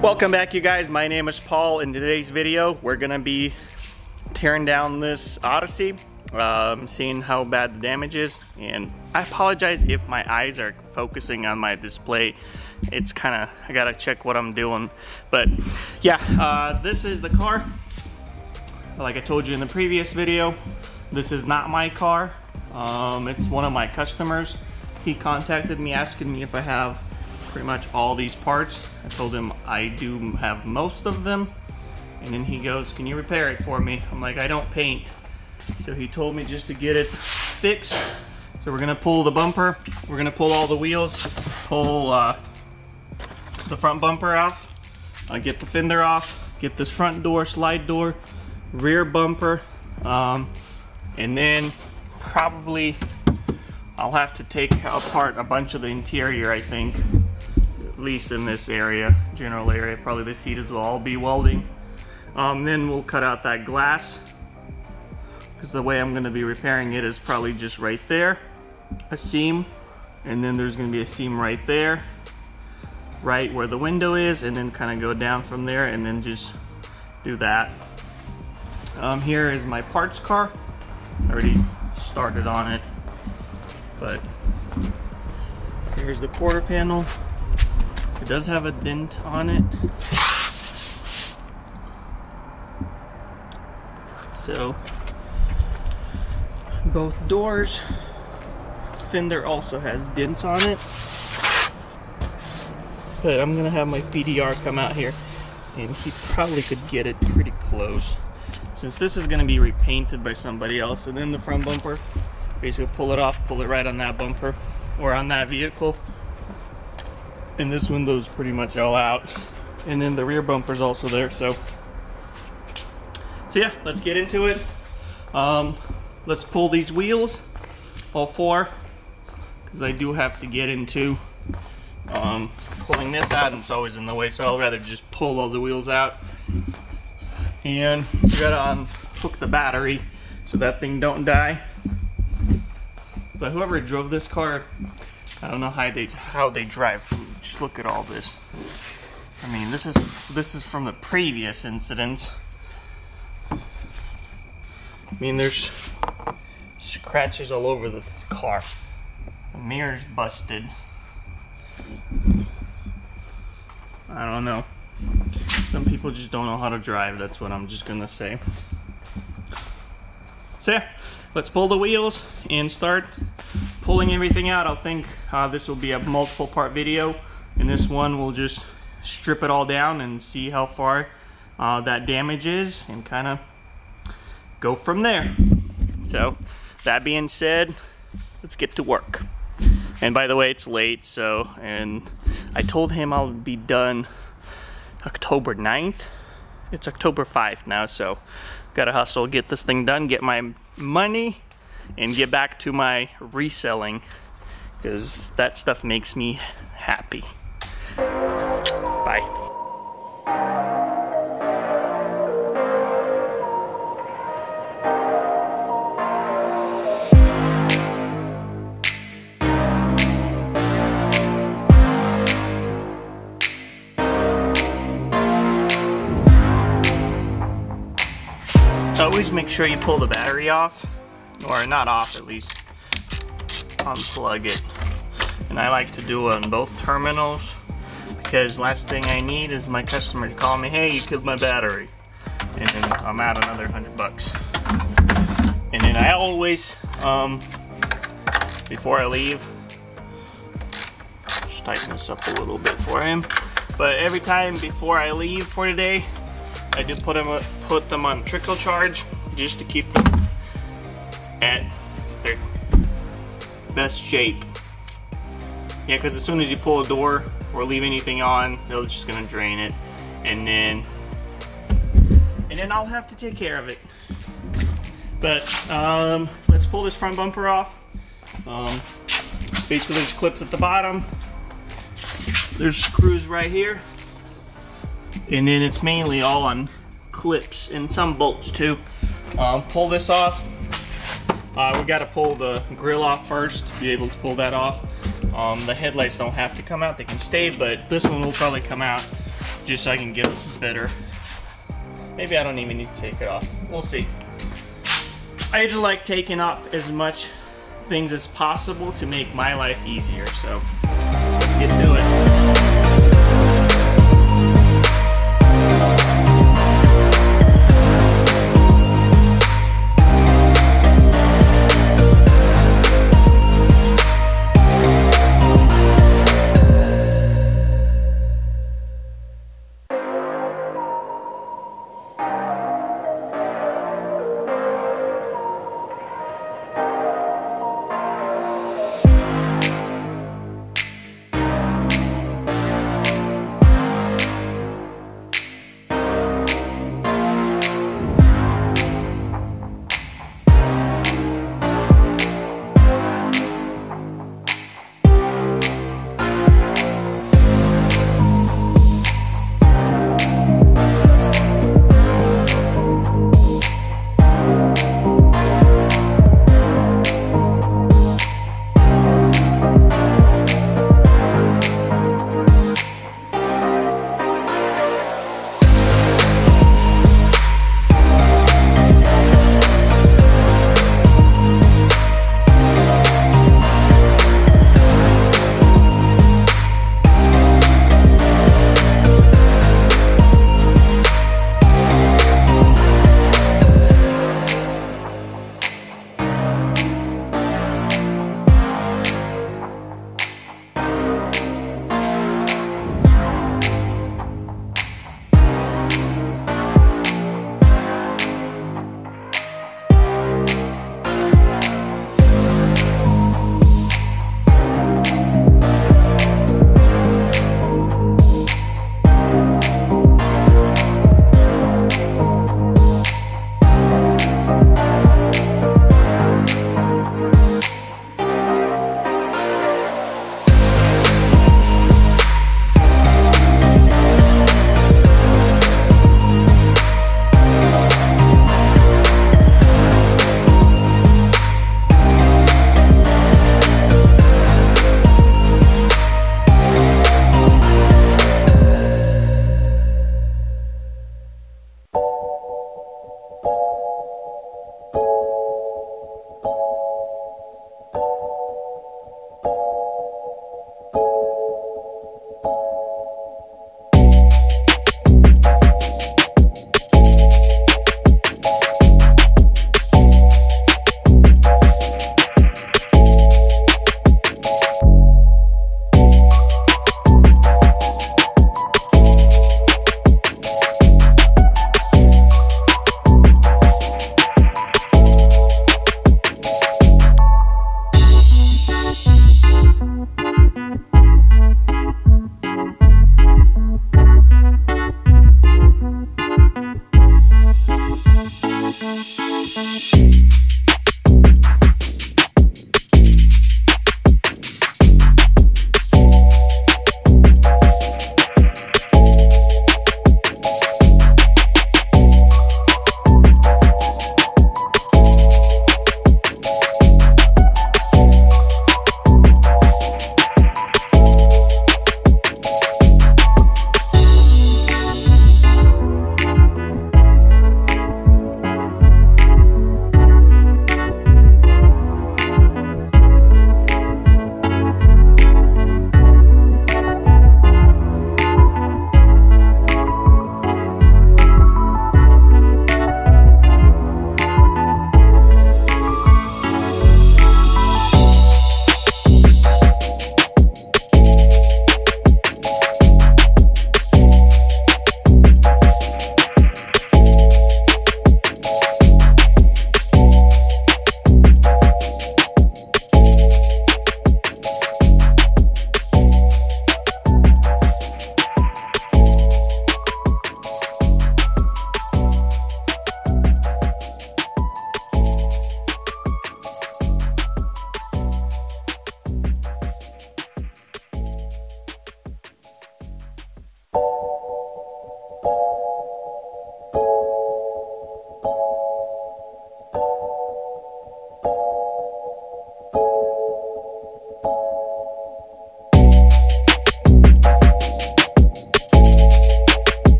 Welcome back, you guys. My name is Paul. In today's video, we're gonna be tearing down this Odyssey, seeing how bad the damage is. And I apologize if my eyes are focusing on my display. It's kind of, I gotta check what I'm doing. But yeah, this is the car. Like I told you in the previous video, this is not my car. It's one of my customers. He contacted me asking me if I have pretty much all these parts. I told him I do have most of them, and then he goes, can you repair it for me? I'm like, I don't paint. So he told me just to get it fixed. So we're gonna pull the bumper, we're gonna pull all the wheels, pull the front bumper off, get the fender off, get this front door, slide door, rear bumper, and then probably I'll have to take apart a bunch of the interior, I think. At least in this area, general area. Probably the seats will all be welding. Then we'll cut out that glass, because the way I'm going to be repairing it is probably just right there, a seam, and then there's going to be a seam right there, right where the window is, and then kind of go down from there, and then just do that. Here is my parts car. I already started on it, but here's the quarter panel. It does have a dent on it. So both doors, fender also has dents on it. But I'm gonna have my PDR come out here, and he probably could get it pretty close. Since this is gonna be repainted by somebody else, and then the front bumper, basically pull it off, pull it right on that bumper or on that vehicle. And this window's pretty much all out, and then the rear bumper's also there. So yeah, let's get into it. Let's pull these wheels, all four, because I do have to get into pulling this out, and it's always in the way, so I'll rather just pull all the wheels out. And we gotta unhook the battery so that thing don't die. But whoever drove this car, I don't know how they drive. Just look at all this. I mean, this is from the previous incident. I mean, there's scratches all over the car. The mirror's busted. I don't know. Some people just don't know how to drive. That's what I'm just gonna say. So yeah, let's pull the wheels and start pulling everything out. I think this will be a multiple part video. In this one, we'll just strip it all down and see how far that damage is, and kind of go from there. So that being said, let's get to work. And by the way, it's late, so, and I told him I'll be done October 9th. It's October 5th now, so gotta hustle, get this thing done, get my money, and get back to my reselling, because that stuff makes me happy. Bye. Always make sure you pull the battery off, or not off, at least unplug it. And I like to do it on both terminals, because last thing I need is my customer to call me, hey, you killed my battery, and then I'm out another $100. And then I always, before I leave, just tighten this up a little bit for him, but every time before I leave for today, I do put them on trickle charge, just to keep them at their best shape. Yeah, because as soon as you pull a door or leave anything on, they're just gonna drain it, and then I'll have to take care of it. But let's pull this front bumper off. Basically, there's clips at the bottom. There's screws right here, and then it's mainly all on clips and some bolts too. Pull this off. We got to pull the grill off first to be able to pull that off. The headlights don't have to come out, they can stay, but this one will probably come out just so I can get better. Maybe I don't even need to take it off. We'll see. I usually like taking off as much things as possible to make my life easier, so let's get to it.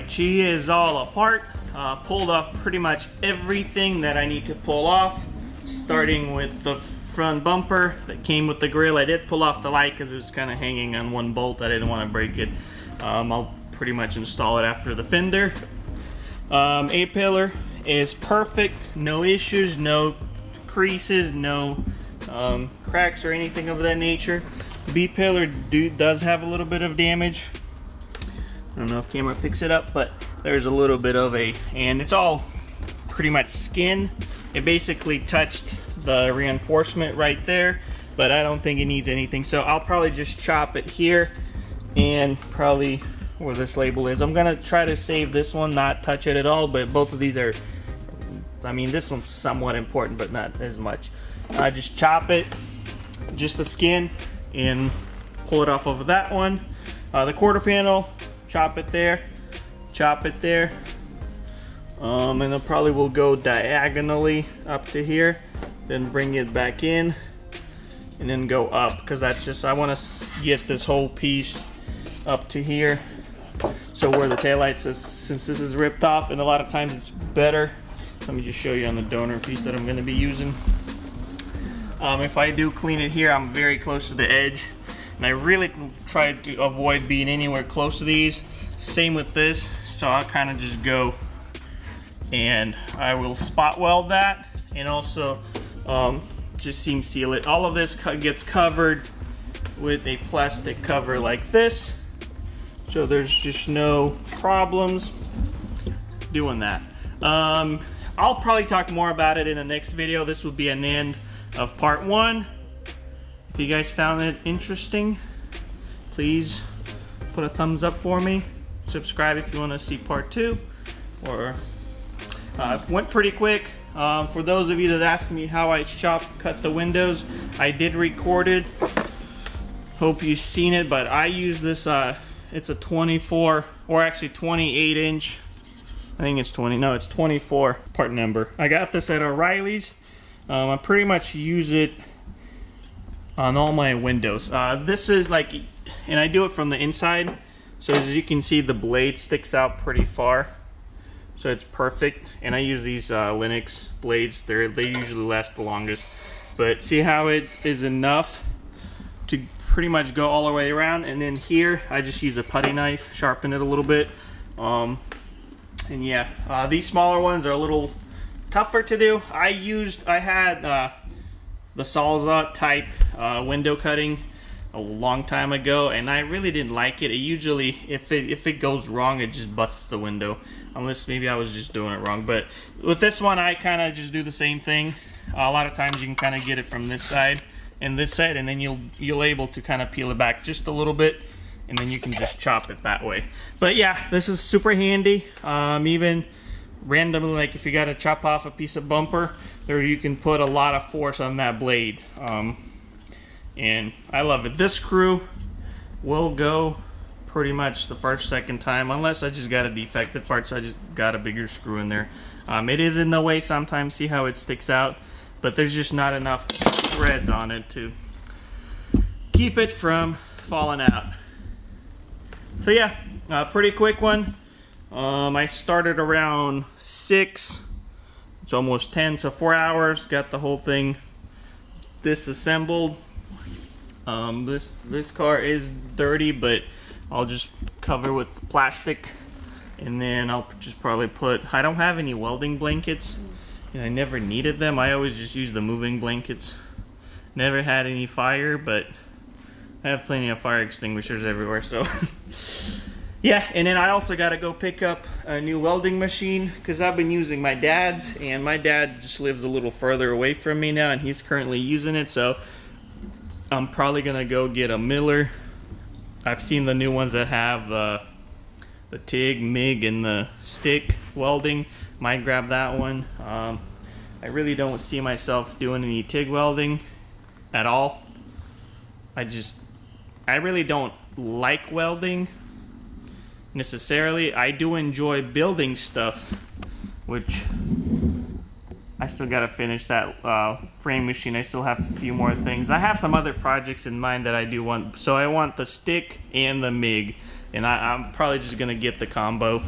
She is all apart. Pulled off pretty much everything that I need to pull off, starting with the front bumper that came with the grill. I did pull off the light because it was kind of hanging on one bolt. I didn't want to break it. I'll pretty much install it after the fender. A-pillar is perfect, no issues, no creases, no cracks or anything of that nature. B-pillar does have a little bit of damage. I don't know if camera picks it up, but there's a little bit of and it's all pretty much skin. It basically touched the reinforcement right there, but I don't think it needs anything. So I'll probably just chop it here and probably where this label is. I'm gonna try to save this one, not touch it at all, but both of these are, I mean, this one's somewhat important, but not as much. I just chop it, just the skin, and pull it off of that one. The quarter panel, chop it there, and then probably will go diagonally up to here, then bring it back in, and then go up, because that's just, I want to get this whole piece up to here. So where the taillights is, since this is ripped off, and a lot of times it's better. Let me just show you on the donor piece that I'm going to be using. If I do clean it here, I'm very close to the edge, and I really try to avoid being anywhere close to these. Same with this, so I'll kind of just go and I will spot weld that, and also just seam seal it. All of this gets covered with a plastic cover like this, so there's just no problems doing that. I'll probably talk more about it in the next video. This will be an end of part 1. If you guys found it interesting, please put a thumbs up for me. Subscribe if you want to see part 2. Or went pretty quick. For those of you that asked me how I cut the windows, I did record it. Hope you've seen it, but I use this. It's a 24 or actually 28 inch. I think it's 20. No, it's 24 part number. I got this at O'Reilly's. I pretty much use it on all my windows. This is like, and I do it from the inside. So as you can see, the blade sticks out pretty far, so it's perfect. And I use these Linux blades. They usually last the longest. But see how it is enough to pretty much go all the way around. And then here I just use a putty knife, sharpen it a little bit. And yeah, these smaller ones are a little tougher to do. I had the Salsa type window cutting a long time ago, and I really didn't like it. It usually, if it goes wrong, it just busts the window, unless maybe I was just doing it wrong. But with this one, I kind of just do the same thing. A lot of times you can kind of get it from this side and this side, and then you'll able to kind of peel it back just a little bit, and then you can just chop it that way. But yeah, this is super handy. Even randomly, like if you got to chop off a piece of bumper, there you can put a lot of force on that blade. And I love it. This screw will go pretty much the second time, unless I just got a defective part, so I just got a bigger screw in there. It is in the way sometimes, see how it sticks out, but there's just not enough threads on it to keep it from falling out. So yeah, pretty quick one. I started around 6, it's almost 10, so 4 hours, got the whole thing disassembled. This car is dirty, but I'll just cover with plastic, and then I'll just probably put, I don't have any welding blankets, and I never needed them. I always just use the moving blankets. Never had any fire, but I have plenty of fire extinguishers everywhere, so yeah. And then I also got to go pick up a new welding machine, because I've been using my dad's, and my dad just lives a little further away from me now, and he's currently using it, so I'm probably gonna go get a Miller. I've seen the new ones that have the TIG, MIG, and the stick welding. Might grab that one. I really don't see myself doing any TIG welding at all. I really don't like welding necessarily. I do enjoy building stuff, which I still got to finish that frame machine. I still have a few more things. I have some other projects in mind that I do want. So I want the stick and the MIG, and I'm probably just going to get the combo,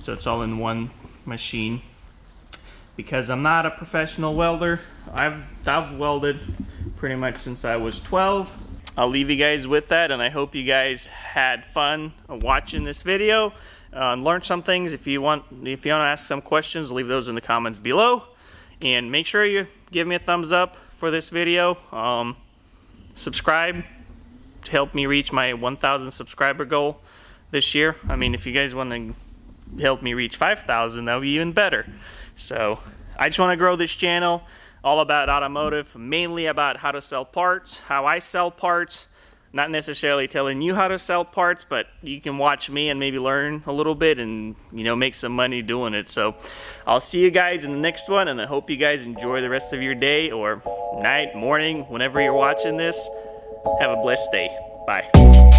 so it's all in one machine, because I'm not a professional welder. I've welded pretty much since I was 12. I'll leave you guys with that, and I hope you guys had fun watching this video and learned some things. If you want to ask some questions, leave those in the comments below. And make sure you give me a thumbs up for this video. Subscribe to help me reach my 1,000 subscriber goal this year. I mean, if you guys want to help me reach 5,000, that would be even better. So I just want to grow this channel, all about automotive, mainly about how to sell parts, how I sell parts. Not necessarily telling you how to sell parts, but you can watch me and maybe learn a little bit and, you know, make some money doing it. So I'll see you guys in the next one, and I hope you guys enjoy the rest of your day or night, morning, whenever you're watching this. Have a blessed day. Bye.